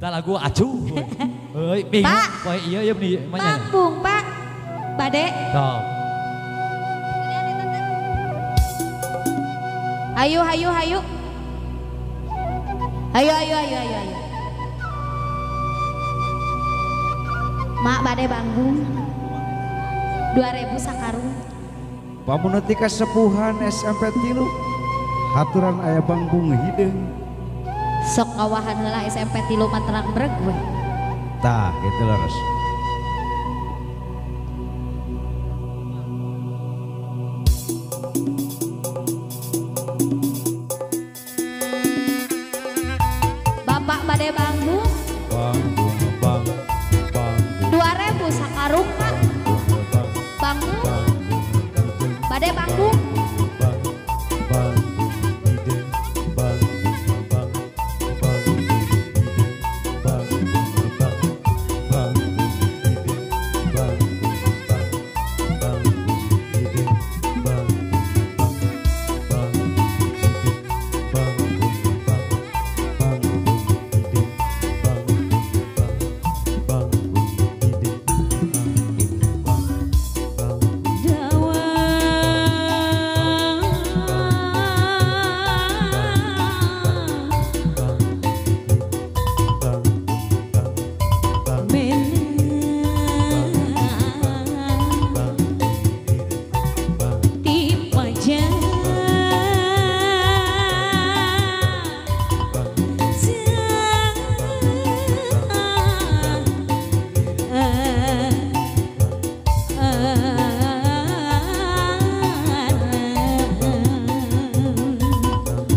Tak lagu acuh. Hei, bingung. Pak. Wah iya ya nih. Panggung Pak. Bade. Tuh. Ayo, ayo, ayo. Ayo, ayo, ayo, ayo, ayo. Mak bade banggung. 2000 sakarung. Pamuneuti kasepuhan SMP 3 haturan aya banggung hideung. Sok kawahan heula SMP 3 Matranak breg we. Tah gitu leres. Bapak bade banggung. Banggung bang banggung 2000 sakarung Pak. Banggung. Bade banggung.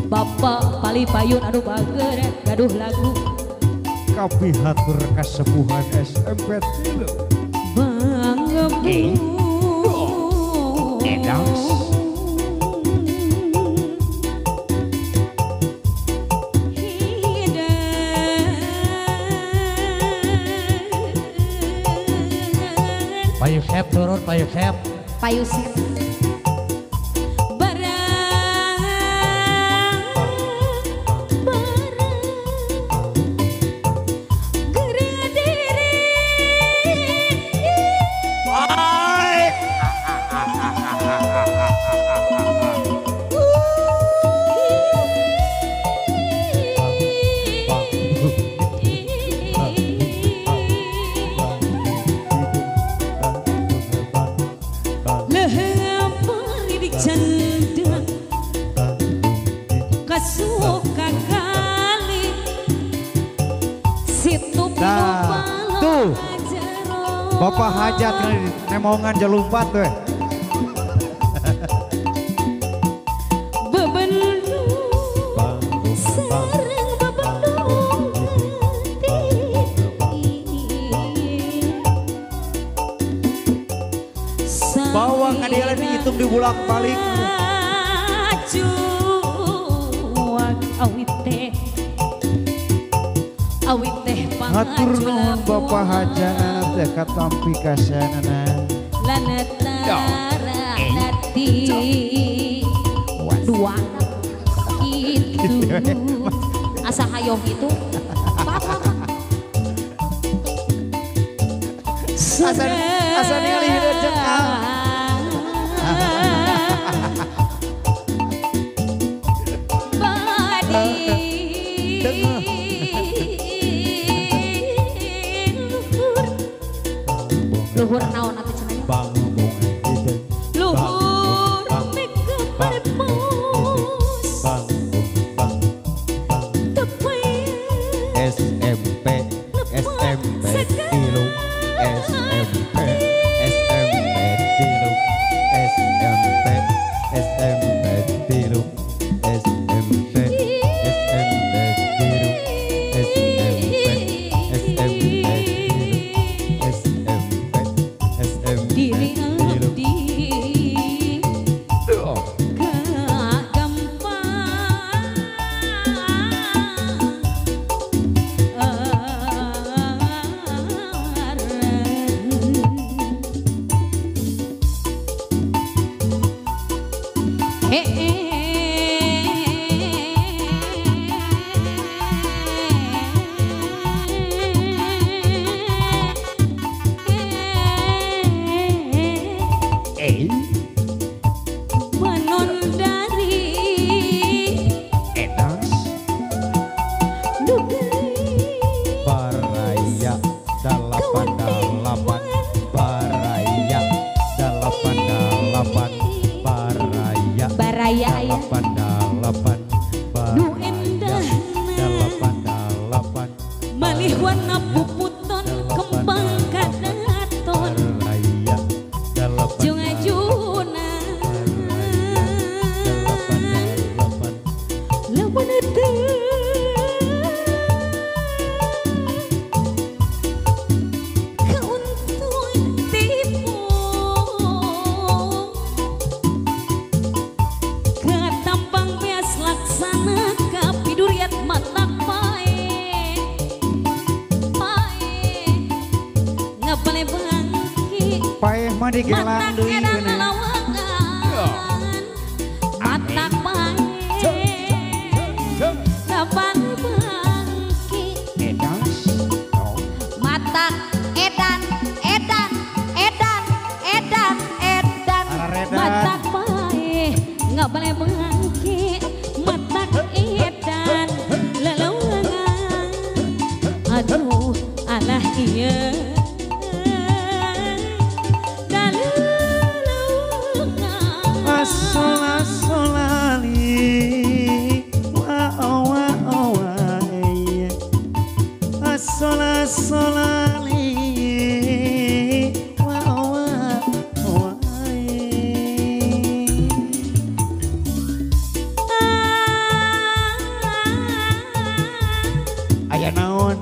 Bapak pali payun aduh bager gaduh lagu kapihatur kasepuhan SMP 3 banggung Edams Payu Sep turun, Payu Sep. payu set tuh Bapak hajat nemongan jelumpat weh. Bawa kadialan dihitung di bulak balik. Awit teh Hatur nuhun Bapak hajana teh katampi kasanana. lanetara nati dua gitu asa hayong itu apa Asa ningali hideung jengkal. luhur naon atuh cenah Banggung hideung. luhur mega parepos SMP SMP tilu SMP SMP tilu SMP SMP tilu SMP SMP tilu SMP SMP tilu SMP Paeh mah digelang deui bener. Matak pae kapan bangki Edas. Oh. matak edan Araredan. matak pae nggak boleh bangki matak edan lelawangan aduh alah iya Solali aya naon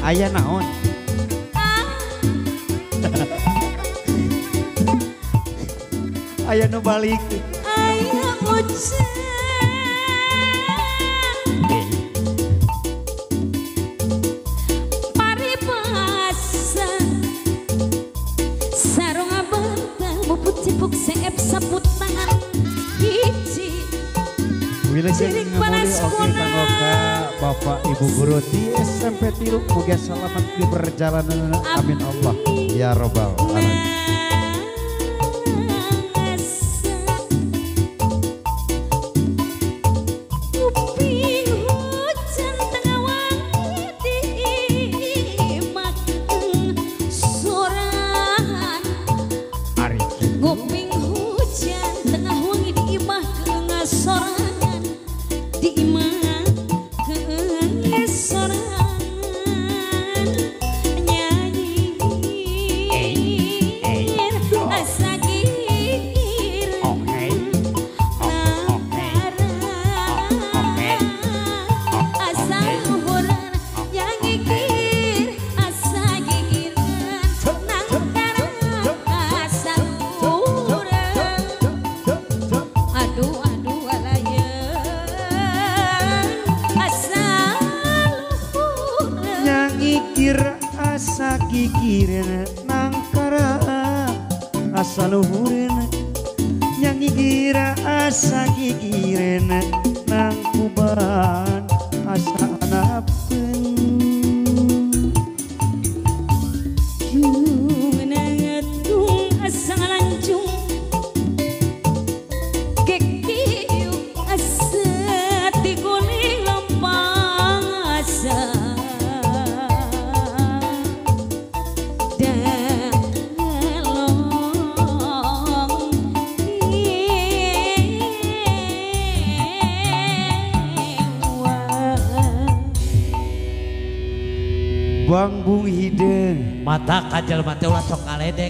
aya naon aya nu balik ayah ucap sarung abang muput cipuk seep saput tangan hiji Wilujeng ngamuli oke kanggo ka Bapak Ibu guru di SMP 3 muga selamat di perjalanan amin Allah ya robbal alamin. Nguping hujan tengah wangi di imah keengah sorangan di imah keengah sorangan nyanyi asa gir asa huran nyanyi gir asa gir aduh alaya asal Nyanyi kira asa gigireun nangkara asa luhureun nyanyi kira asa gigireun nang kuban asa anapeun menangatung asa lancung kekiu asa diguli lempang asa Bang Bung Hideung Mata kajal mati ulah sok kaledek.